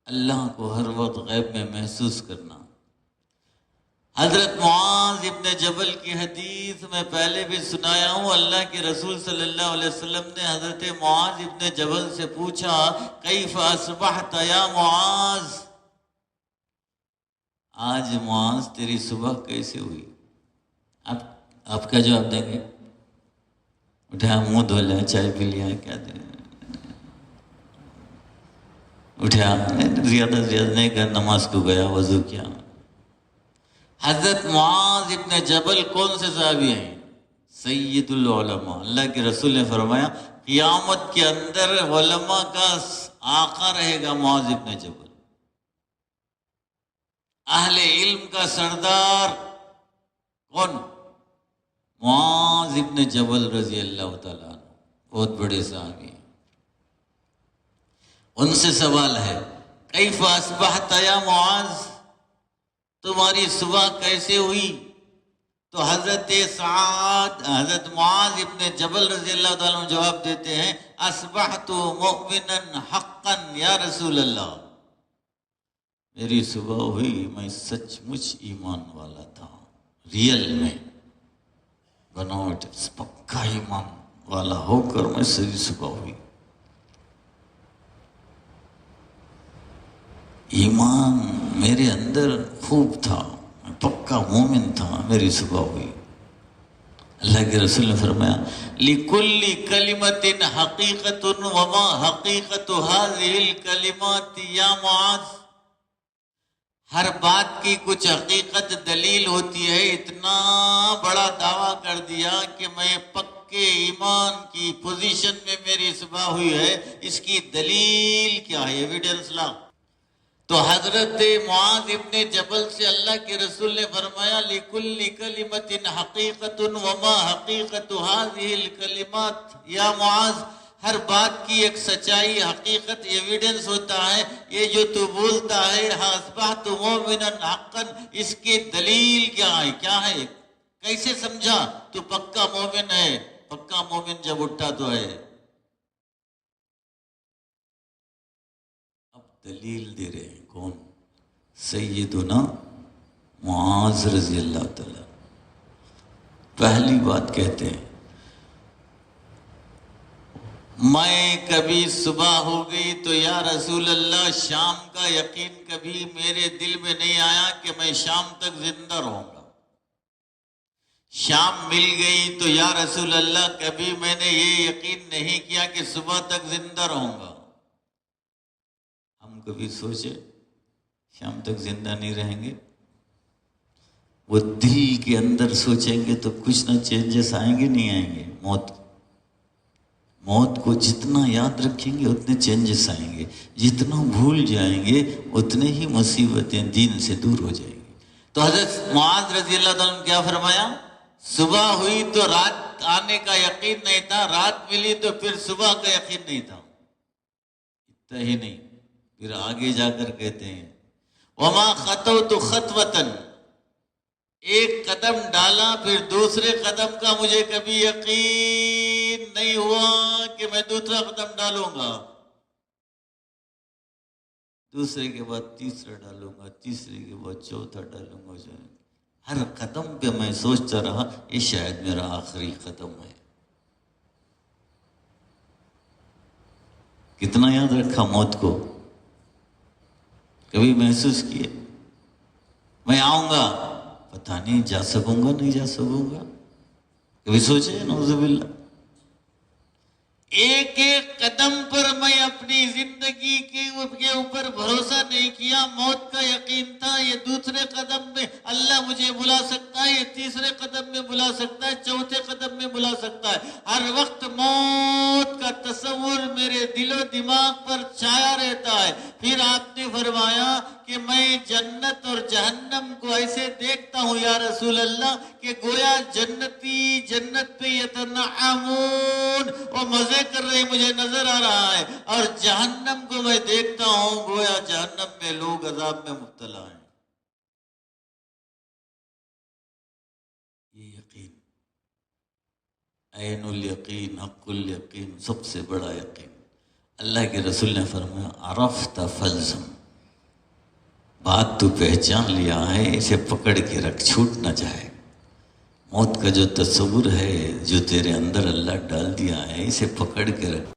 اللہ کو ہر وقت غیب میں محسوس کرنا۔ حضرت معاذ ابن جبل کی حدیث میں پہلے بھی سنایا ہوں، اللہ کے رسول صلی اللہ علیہ وسلم نے حضرت معاذ ابن جبل سے پوچھا کیف اصبحت یا معاذ، آج معاذ تیری صبح کیسے ہوئی؟ آپ کیا جواب دیں گے؟ اٹھا منہ دھو لیا، چائے پی لیا، کیا دیں؟ اٹھا زیادہ نہیں کر، نماز کو گیا، وضو کیا۔ حضرت معاذ ابن جبل کون سے صحابی ہیں؟ سید العلماء۔ اللہ کے رسول نے فرمایا قیامت کے اندر علماء کا آقا رہے گا معاذ ابن جبل، اہل علم کا سردار کون؟ معاذ ابن جبل رضی اللہ تعالیٰ عنہ، بہت بڑے صحابی ہیں۔ ان سے سوال ہے کیف اصبحت یا معاذ، تمہاری صبح کیسے ہوئی؟ تو حضرت حضرت معاذ ابن جبل رضی اللہ تعالیٰ عنہ جواب دیتے ہیں اصبحت مؤمنا حقا یا رسول اللہ، میری صبح ہوئی میں سچ مچ ایمان والا تھا، ریئل میں بناوٹ پکا ایمان والا ہو کر میں سری صبح ہوئی، ایمان میرے اندر خوب تھا، میں پکا مومن تھا، میری صبح ہوئی۔ اللہ کے رسول نے فرمایا لِكُلِّ كَلِمَةٍ حَقِيقَةٌ وَمَا حَقِيقَةُ هَذِهِ الْكَلِمَاتِ یا معاذ، ہر بات کی کچھ حقیقت دلیل ہوتی ہے، اتنا بڑا دعویٰ کر دیا کہ میں پکے ایمان کی پوزیشن میں میری صبح ہوئی ہے، اس کی دلیل کیا ہے؟ ایویڈنس لا۔ تو حضرت معاذ ابن جبل سے اللہ کے رسول نے فرمایا لِكُلِّ كَلِمَةٍ حَقِيقَةٌ وَمَا حَقِيقَةُ هَذِهِ الْكَلِمَاتِ یا معاذ، ہر بات کی ایک سچائی، حقیقت، ایویڈنس ہوتا ہے، یہ جو تو بولتا ہے اصبحت مؤمنا حقا، اس کی دلیل کیا ہے؟ کیا ہے؟ کیسے سمجھا تو پکا مومن ہے؟ پکا مومن جب اٹھا تو ہے۔ دلیل دے رہے ہیں کون؟ سیدنا معاذ رضی اللہ تعالیٰ۔ پہلی بات کہتے ہیں میں کبھی صبح ہو گئی تو یا رسول اللہ شام کا یقین کبھی میرے دل میں نہیں آیا کہ میں شام تک زندہ رہوں گا، شام مل گئی تو یا رسول اللہ کبھی میں نے یہ یقین نہیں کیا کہ صبح تک زندہ رہوں گا۔ ہم کبھی سوچے شام تک زندہ نہیں رہیں گے؟ وہ دل کے اندر سوچیں گے تو کچھ نہ چینجز آئیں گے، نہیں آئیں گے؟ موت کو جتنا یاد رکھیں گے اتنے چینجز آئیں گے، جتنا بھول جائیں گے اتنے ہی مصیبتیں دین سے دور ہو جائیں گی۔ تو حضرت معاذ رضی اللہ تعالیٰ نے کیا فرمایا؟ صبح ہوئی تو رات آنے کا یقین نہیں تھا، رات ملی تو پھر صبح کا یقین نہیں تھا۔ اتنا ہی نہیں، پھر آگے جا کر کہتے ہیں وَمَا خَطَوْتُ خَطْوَةً، ایک قدم ڈالا پھر دوسرے قدم کا مجھے کبھی یقین نہیں ہوا کہ میں دوسرا قدم ڈالوں گا، دوسرے کے بعد تیسرا ڈالوں گا، تیسرے کے بعد چوتھا ڈالوں گا، ہر قدم پہ میں سوچتا رہا یہ شاید میرا آخری قدم ہے۔ کتنا یاد رکھا موت کو؟ کبھی محسوس کیے میں آؤں گا، پتہ نہیں جا سکوں گا نہیں جا سکوں گا؟ کبھی سوچے؟ نعوذ باللہ۔ ایک ایک قدم پر میں اپنی زندگی کے اوپر بھروسہ نہیں کیا، موت کا یقین تھا یہ دوسرے قدم میں اللہ مجھے بلا سکتا ہے، یہ تیسرے قدم میں بلا سکتا ہے، چوتھے قدم میں بلا سکتا ہے، ہر وقت موت کا تصور میرے دل و دماغ پر چھایا رہتا ہے۔ پھر آپ نے فرمایا کہ میں جنت اور جہنم کو ایسے دیکھتا ہوں یا رسول اللہ کہ گویا جنتی جنت پہ یتنعمون، وہ مزے کر رہے مجھے نظر آ رہا ہے، اور جہنم کو میں دیکھتا ہوں گویا جہنم میں لوگ عذاب میں مبتلا ہیں۔ یہ یقین، عین الیقین، حق الیقین، سب سے بڑا یقین۔ اللہ کے رسول نے فرمایا عرفت فلزم، بات تو پہچان لیا ہے، اسے پکڑ کے رکھ، چھوٹ نہ جائے۔ موت کا جو تصور ہے جو تیرے اندر اللہ ڈال دیا ہے، اسے پکڑ کے رکھ۔